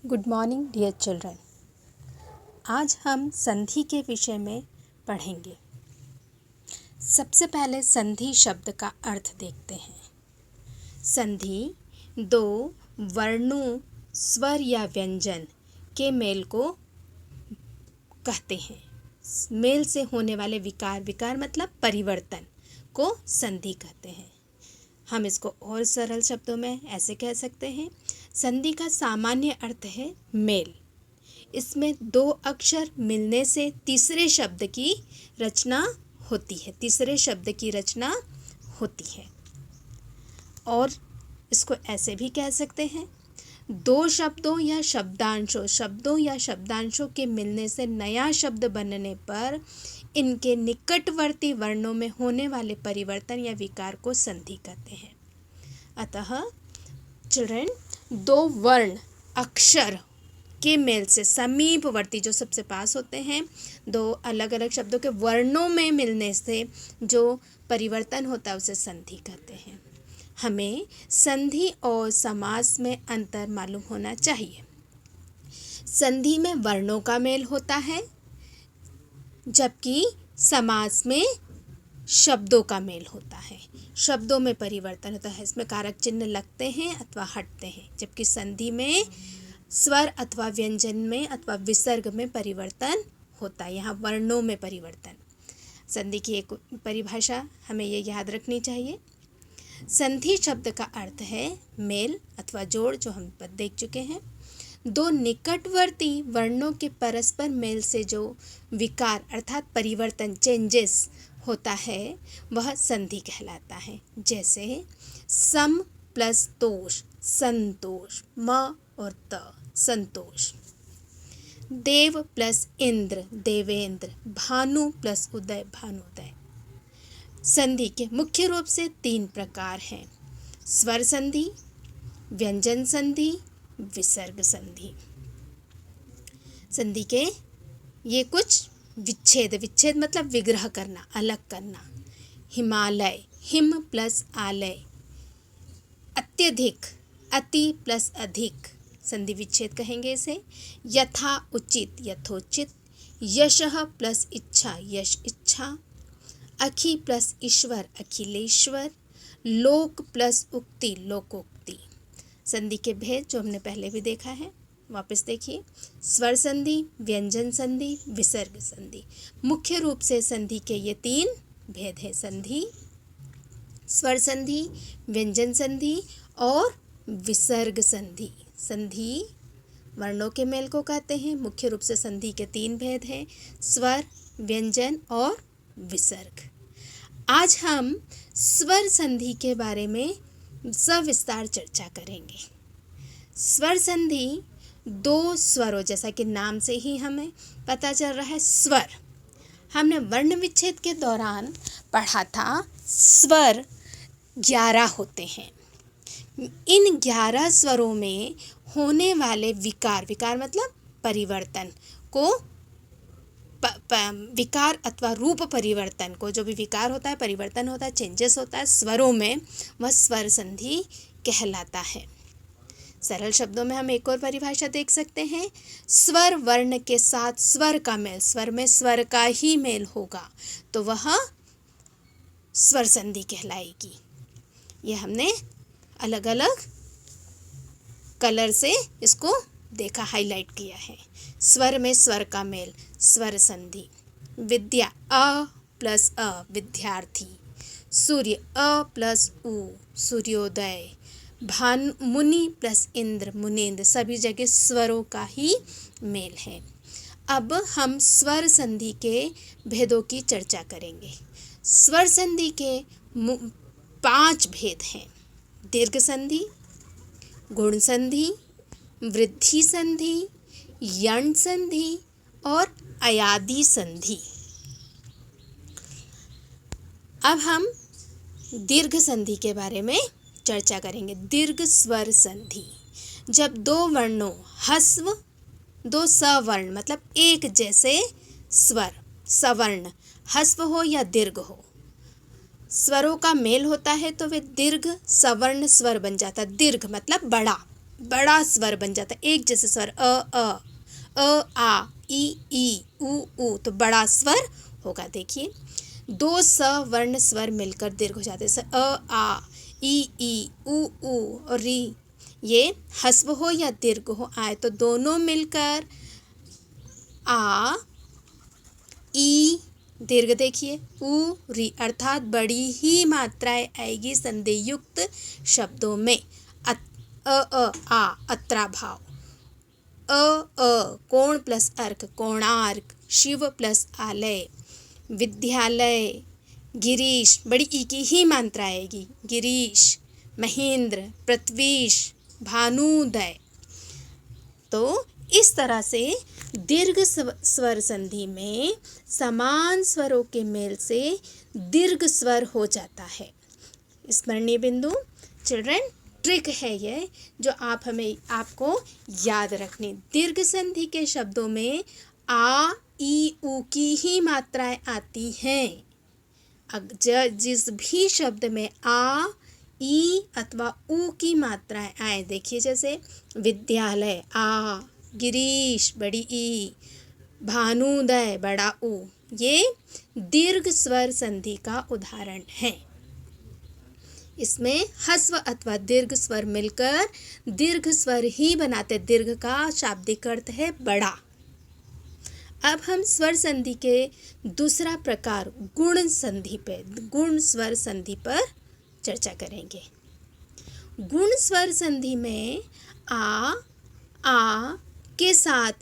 Good morning dear children. आज हम संधि के विषय में पढ़ेंगे। सबसे पहले संधि शब्द का अर्थ देखते हैं। संधि दो वर्णों, स्वर या व्यंजन के मेल को कहते हैं। मेल से होने वाले विकार मतलब परिवर्तन को संधि कहते हैं। हम इसको और सरल शब्दों में ऐसे कह सकते हैं। संधि का सामान्य अर्थ है मेल। इसमें दो अक्षर मिलने से तीसरे शब्द की रचना होती है। और इसको ऐसे भी कह सकते हैं, दो शब्दों या शब्दांशों के मिलने से नया शब्द बनने पर इनके निकटवर्ती वर्णों में होने वाले परिवर्तन या विकार को संधि कहते हैं। अतः चिल्ड्रन, दो वर्ण अक्षर के मेल से समीपवर्ती जो सबसे पास होते हैं, दो अलग अलग शब्दों के वर्णों में मिलने से जो परिवर्तन होता है उसे संधि कहते हैं। हमें संधि और समास में अंतर मालूम होना चाहिए। संधि में वर्णों का मेल होता है, जबकि समास में शब्दों का मेल होता है। शब्दों में परिवर्तन होता है, इसमें कारक चिन्ह लगते हैं अथवा हटते हैं, जबकि संधि में स्वर अथवा व्यंजन में अथवा विसर्ग में परिवर्तन होता है। यहाँ वर्णों में परिवर्तन। संधि की एक परिभाषा हमें ये याद रखनी चाहिए। संधि शब्द का अर्थ है मेल अथवा जोड़, जो हम देख चुके हैं। दो निकटवर्ती वर्णों के परस्पर मेल से जो विकार अर्थात परिवर्तन चेंजेस होता है वह संधि कहलाता है। जैसे सम प्लस तोष संतोष, म और त संतोष। देव प्लस इंद्र देवेंद्र, भानु प्लस उदय भानुदय। संधि के मुख्य रूप से तीन प्रकार हैं: स्वर संधि, व्यंजन संधि, विसर्ग संधि। संधि के ये कुछ विच्छेद मतलब विग्रह करना, अलग करना। हिमालय, हिम प्लस आलय। अत्यधिक, अति प्लस अधिक, संधि विच्छेद कहेंगे इसे। यथा उचित, यथोचित। यशः प्लस इच्छा, यश इच्छा। अखि प्लस ईश्वर, अखिलेश्वर। लोक प्लस उक्ति, लोकोक्ति। संधि के भेद जो हमने पहले भी देखा है, वापस देखिए। स्वर संधि, व्यंजन संधि, विसर्ग संधि। मुख्य रूप से संधि के ये तीन भेद हैं: संधि, स्वर संधि, व्यंजन संधि और विसर्ग संधि। संधि वर्णों के मेल को कहते हैं। मुख्य रूप से संधि के तीन भेद हैं: स्वर, व्यंजन और विसर्ग। आज हम स्वर संधि के बारे में सविस्तार चर्चा करेंगे। स्वर संधि दो स्वरों, जैसा कि नाम से ही हमें पता चल रहा है, स्वर। हमने वर्ण विच्छेद के दौरान पढ़ा था स्वर 11 होते हैं। इन 11 स्वरों में होने वाले विकार मतलब परिवर्तन को विकार अथवा रूप परिवर्तन को, जो भी विकार होता है, परिवर्तन होता है, चेंजेस होता है स्वरों में, वह स्वर संधि कहलाता है। सरल शब्दों में हम एक और परिभाषा देख सकते हैं: स्वर वर्ण के साथ स्वर का मेल, स्वर में स्वर का ही मेल होगा तो वह स्वर संधि कहलाएगी। यह हमने अलग अलग कलर से इसको देखा, हाईलाइट किया है। स्वर में स्वर का मेल, स्वर संधि। विद्या, अ प्लस अ, विद्यार्थी। सूर्य, अ प्लस उ, सूर्योदय। मुनि प्लस इंद्र, मुनीन्द्र। सभी जगह स्वरों का ही मेल है। अब हम स्वर संधि के भेदों की चर्चा करेंगे। स्वर संधि के 5 भेद हैं: दीर्घ संधि, गुण संधि, वृद्धि संधि, यण संधि और अयादि संधि। अब हम दीर्घ संधि के बारे में चर्चा करेंगे। दीर्घ स्वर संधि, जब दो वर्णों ह्रस्व, दो सवर्ण मतलब एक जैसे स्वर, सवर्ण ह्रस्व हो या दीर्घ हो, स्वरों का मेल होता है तो वे दीर्घ सवर्ण स्वर बन जाता है। दीर्घ मतलब बड़ा, बड़ा स्वर बन जाता है, एक जैसे स्वर आ ई ऊ, तो बड़ा स्वर होगा। देखिए 2 सवर्ण स्वर मिलकर दीर्घ हो जाते हैं, आ ई ऊ और री। ये हस्व हो या दीर्घ हो आए तो दोनों मिलकर आ ई दीर्घ, देखिए ऊ री, अर्थात बड़ी ही मात्राएं आएगी संधि युक्त शब्दों में। आ अत्राभाव, कोण प्लस अर्क कोणार्क, शिव प्लस आलय, विद्यालय, गिरीश, बड़ी ई की ही मात्रा आएगी, गिरीश, महेंद्र, पृथ्वीश, भानुदय। तो इस तरह से दीर्घ स्वर संधि में समान स्वरों के मेल से दीर्घ स्वर हो जाता है। स्मरणीय बिंदु चिल्ड्रन, ट्रिक है ये जो आपको याद रखनी। दीर्घ संधि के शब्दों में आ ई ऊ की ही मात्राएं आती हैं। जिस भी शब्द में आ ई अथवा ऊ की मात्राएं आए, देखिए जैसे विद्यालय आ, गिरीश बड़ी ई, भानुदय बड़ा ऊ, ये दीर्घ स्वर संधि का उदाहरण है। इसमें हस्व अथवा दीर्घ स्वर मिलकर दीर्घ स्वर ही बनाते। दीर्घ का शाब्दिक अर्थ है बड़ा। अब हम स्वर संधि के दूसरा प्रकार गुण स्वर संधि पर चर्चा करेंगे। गुण स्वर संधि में आ के साथ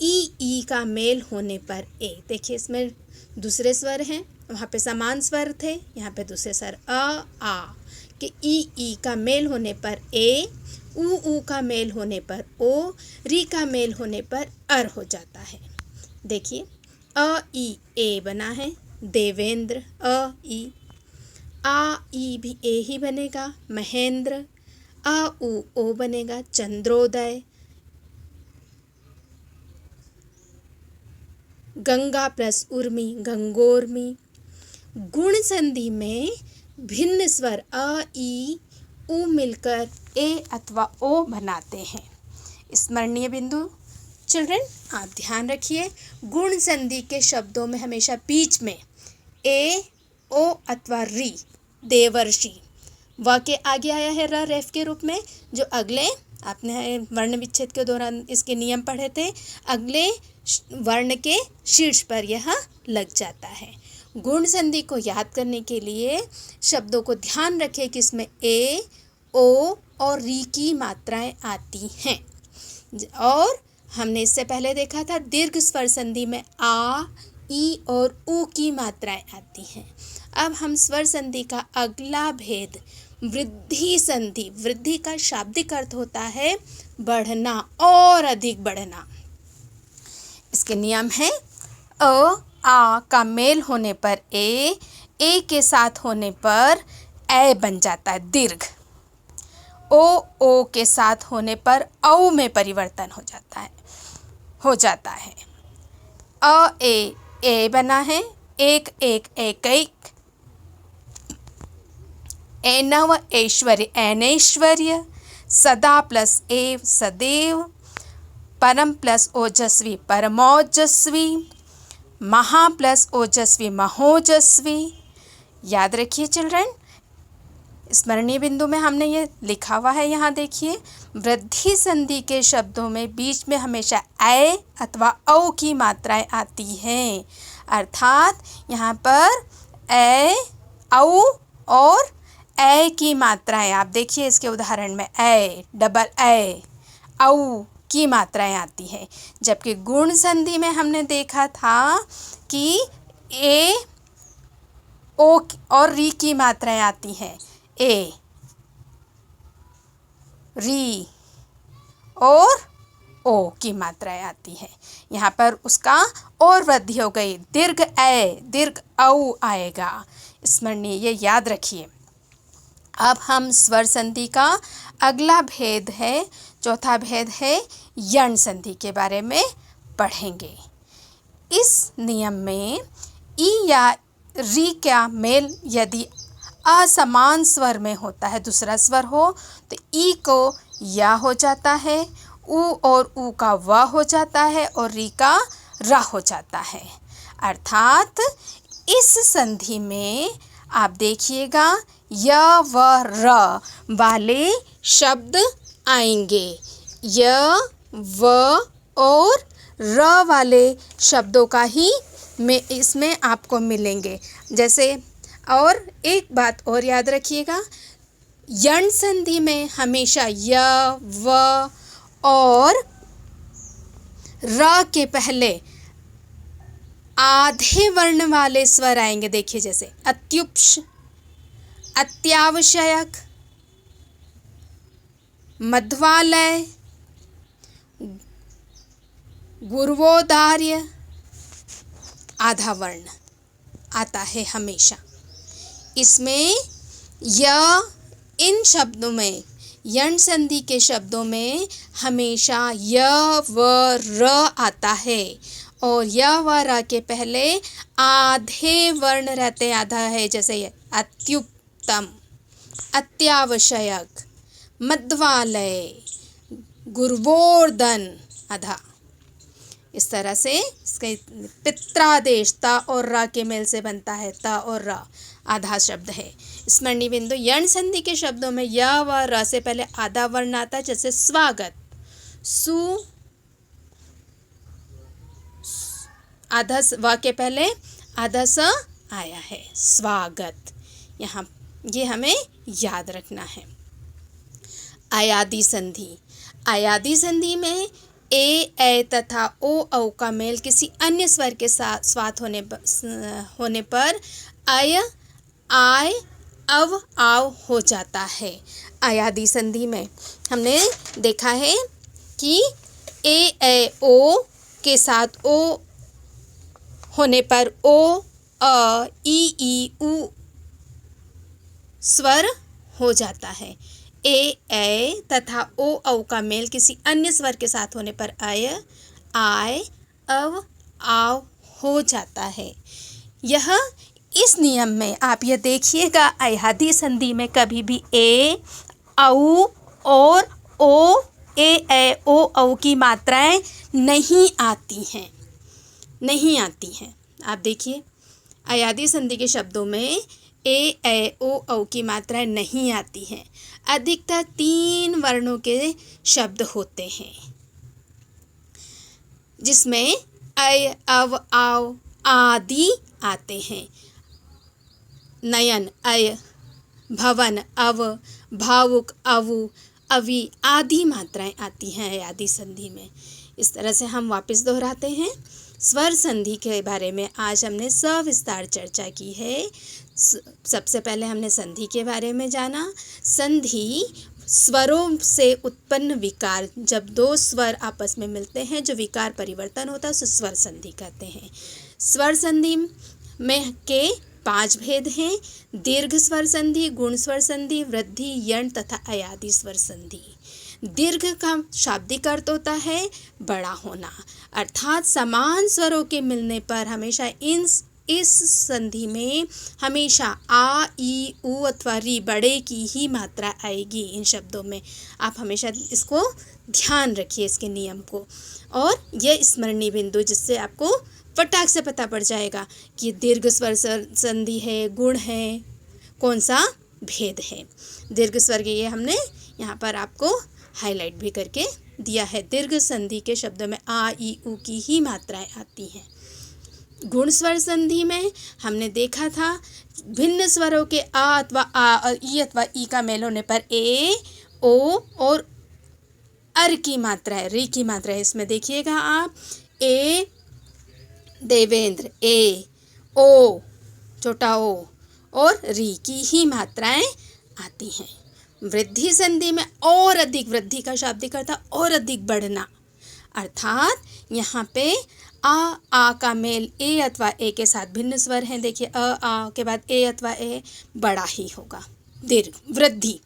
ई का मेल होने पर ए, देखिए इसमें दूसरे स्वर हैं, वहाँ पे समान स्वर थे, यहाँ पे दूसरे स्वर आ के ई का मेल होने पर ए, ऊ का मेल होने पर ओ, री का मेल होने पर अर हो जाता है। देखिए अ ई ए बना है, देवेंद्र आ ई भी ए ही बनेगा, महेंद्र, आ ओ बनेगा, चंद्रोदय, गंगा प्लस उर्मी, गंगोर्मी। गुण संधि में भिन्न स्वर अ ई ऊ मिलकर ए अथवा ओ बनाते हैं। स्मरणीय बिंदु चिल्ड्रन, आप ध्यान रखिए, गुण संधि के शब्दों में हमेशा बीच में ए ओ अथवा री, देवर्षि, व के आगे आया है र रेफ के रूप में, जो अगले आपने वर्ण विच्छेद के दौरान इसके नियम पढ़े थे, अगले वर्ण के शीर्ष पर यह लग जाता है। गुण संधि को याद करने के लिए शब्दों को ध्यान रखें कि इसमें ए ओ और री की मात्राएं आती हैं। और हमने इससे पहले देखा था दीर्घ स्वर संधि में आ ई और ऊ की मात्राएं आती हैं। अब हम स्वर संधि का अगला भेद वृद्धि संधि, वृद्धि का शाब्दिक अर्थ होता है बढ़ना और अधिक बढ़ना। इसके नियम है अ आ का मेल होने पर ए के साथ होने पर ए बन जाता है दीर्घ, ओ के साथ होने पर औ में परिवर्तन हो जाता है। अ ए बना है, एक एनव ऐश्वर्य ऐनैश्वर्य, सदा प्लस एव सदैव, परम प्लस ओजस्वी परमोजस्वी, महा प्लस ओजस्वी महोजस्वी। याद रखिए चिल्ड्रन, स्मरणीय बिंदु में हमने ये लिखा हुआ है, यहाँ देखिए वृद्धि संधि के शब्दों में बीच में हमेशा ए अथवा औ की मात्राएं आती हैं, अर्थात यहाँ पर ए औ और ए की मात्राएं, आप देखिए इसके उदाहरण में ए डबल ए औ की मात्राएं आती हैं। जबकि गुण संधि में हमने देखा था कि ए ओ और री की मात्राएं आती हैं, ए री और ओ की मात्राएं आती हैं। यहाँ पर उसका और वृद्धि हो गई, दीर्घ ए दीर्घ औ आएगा। स्मरणीय, ये याद रखिए। अब हम स्वर संधि का अगला भेद है, चौथा भेद है यण संधि के बारे में पढ़ेंगे। इस नियम में ई या री का मेल यदि असमान स्वर में होता है, दूसरा स्वर हो, तो ई को या हो जाता है, उ और ऊ का व हो जाता है और री का र हो जाता है। अर्थात इस संधि में आप देखिएगा य व र वाले शब्द आएंगे। य व और र वाले शब्दों का ही में इसमें आपको मिलेंगे। जैसे और एक बात और याद रखिएगा, यण संधि में हमेशा य व और र के पहले आधे वर्ण वाले स्वर आएंगे। देखिए जैसे अत्युप्श, अत्यावश्यक, मध्वालय, गुर्वोदार्य, आधा वर्ण आता है हमेशा। इसमें इन शब्दों में, यण संधि के शब्दों में हमेशा य व र आता है और य व र के पहले आधे वर्ण रहते, आधा है। जैसे अत्युत्तम, अत्यावश्यक, मध्वालय, गुर्वोर्धन, आधा। इस तरह से इसके पित्रादेश त और र के मेल से बनता है, त और र आधा शब्द है। स्मरणीय बिंदु, यण संधि के शब्दों में य व र से पहले आधा वर्ण आता है। जैसे स्वागत, सु आधा व के पहले आधा स आया है, स्वागत। यहाँ ये हमें याद रखना है। अयादि संधि, अयादि संधि में ए तथा ओ औ का मेल किसी अन्य स्वर के साथ स्वात होने पर अय आय अव आव हो जाता है। अयादि संधि में हमने देखा है कि ए ओ के साथ ओ होने पर ओ अ ई उ स्वर हो जाता है। ए तथा ओ औ का मेल किसी अन्य स्वर के साथ होने पर अय आय अव आव हो जाता है। यह इस नियम में आप यह देखिएगा, अयादि संधि में कभी भी ए औ और ओ ए ओ औ की मात्राएं नहीं आती हैं, नहीं आती हैं। आप देखिए अयादि संधि के शब्दों में ए ओ औ की मात्राएं नहीं आती हैं। अधिकतर 3 वर्णों के शब्द होते हैं, जिसमें अय अव आव आदि आते हैं। नयन अय, भवन अव, भावुक अवु, अवि आदि मात्राएं आती हैं अयादि संधि में। इस तरह से हम वापस दोहराते हैं। स्वर संधि के बारे में आज हमने सविस्तार चर्चा की है। सबसे पहले हमने संधि के बारे में जाना। संधि स्वरों से उत्पन्न विकार, जब 2 स्वर आपस में मिलते हैं जो विकार परिवर्तन होता है उसे स्वर संधि कहते हैं। स्वर संधि में के 5 भेद हैं: दीर्घ स्वर संधि, गुण स्वर संधि, वृद्धि, यण तथा अयादि स्वर संधि। दीर्घ का शाब्दिक अर्थ होता है बड़ा होना, अर्थात समान स्वरों के मिलने पर हमेशा इस संधि में हमेशा आ ई उ अथवा री बड़े की ही मात्रा आएगी। इन शब्दों में आप हमेशा इसको ध्यान रखिए, इसके नियम को, और यह स्मरणीय बिंदु जिससे आपको फटाक से पता पड़ जाएगा कि दीर्घ स्वर संधि है, गुण है, कौन सा भेद है। दीर्घ स्वर के ये हमने यहाँ पर आपको हाईलाइट भी करके दिया है। दीर्घ संधि के शब्दों में आ ई उ की ही मात्राएं आती हैं। गुण स्वर संधि में हमने देखा था भिन्न स्वरों के आ अथवा आ और ई अथवा ई का मेल होने पर ए ओ और अर की मात्रा है, री की मात्रा है। इसमें देखिएगा आप ए देवेंद्र, ए ओ छोटा ओ और री की ही मात्राएं आती हैं। वृद्धि संधि में और अधिक, वृद्धि का शाब्दिक अर्थ और अधिक बढ़ना, अर्थात यहाँ पे आ का मेल ए अथवा ए के साथ भिन्न स्वर हैं। देखिए आ के बाद ए अथवा ए बड़ा ही होगा। दीर्घ वृद्धि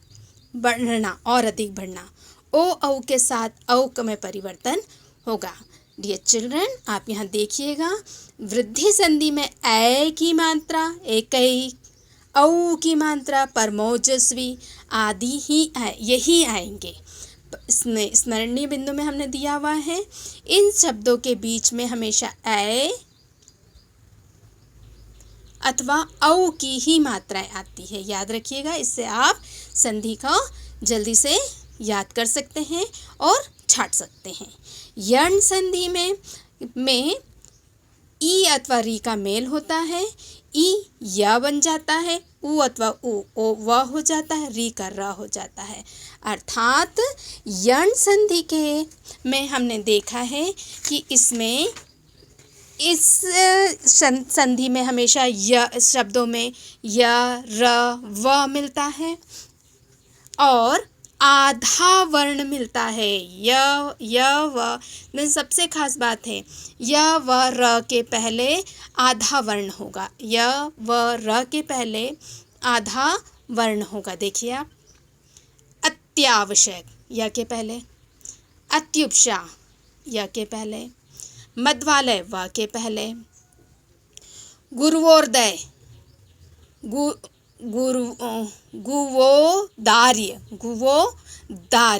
बढ़ना और अधिक बढ़ना। ओ औ के साथ औ में परिवर्तन होगा। डियर चिल्ड्रन, आप यहाँ देखिएगा वृद्धि संधि में ए की मात्रा एकई, औ की मात्रा परमोजस्वी आदि ही यही आएंगे। इसमें स्मरणीय बिंदु में हमने दिया हुआ है, इन शब्दों के बीच में हमेशा ए अथवा औ की ही मात्राएं आती है। याद रखिएगा, इससे आप संधि को जल्दी से याद कर सकते हैं और छाट सकते हैं। यण संधि में ई अथवा री का मेल होता है, ई या बन जाता है, उ अथवा ओ व हो जाता है, री का र हो जाता है। अर्थात यण संधि के में हमने देखा है कि इसमें इस संधि में हमेशा य शब्दों में य र व मिलता है और आधा वर्ण मिलता है। य व में सबसे खास बात है, य व र के पहले आधा वर्ण होगा। य व र के पहले आधा वर्ण होगा। देखिए आप, अत्यावश्यक य के पहले, अत्युपशा य के पहले, मध्वालय व के पहले, गुरुवोदय गुवोदार्य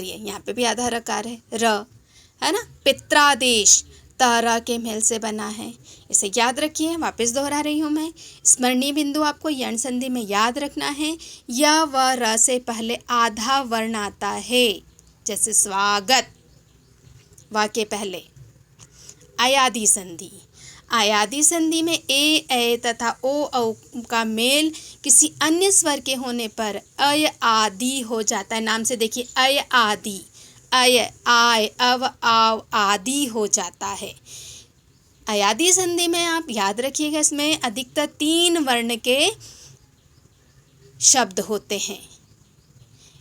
यहाँ पे भी आधा रकार है, है ना। पित्रादेश तारा के मेल से बना है, इसे याद रखिए। वापस दोहरा रही हूँ मैं, स्मरणीय बिंदु आपको यण संधि में याद रखना है। य व र से पहले आधा वर्ण आता है, जैसे स्वागत व के पहले। अयादि संधि, अयादि संधि में ए तथा ओ का मेल किसी अन्य स्वर के होने पर अय आदि हो जाता है। नाम से देखिए, अय आदि, अय आय अव आव आदि हो जाता है। अयादि संधि में आप याद रखिएगा, इसमें अधिकतर 3 वर्ण के शब्द होते हैं।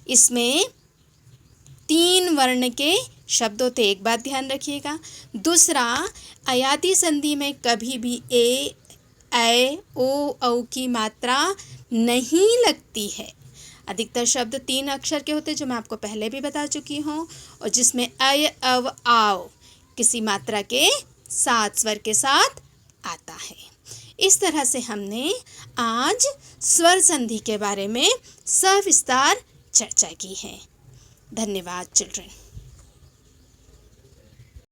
इसमें 3 वर्ण के शब्द होते, एक बात ध्यान रखिएगा। दूसरा, अयादि संधि में कभी भी ए ओ की मात्रा नहीं लगती है। अधिकतर शब्द 3 अक्षर के होते, जो मैं आपको पहले भी बता चुकी हूँ, और जिसमें अय अव आव किसी मात्रा के 7 स्वर के साथ आता है। इस तरह से हमने आज स्वर संधि के बारे में सविस्तार चर्चा की है। धन्यवाद चिल्ड्रन।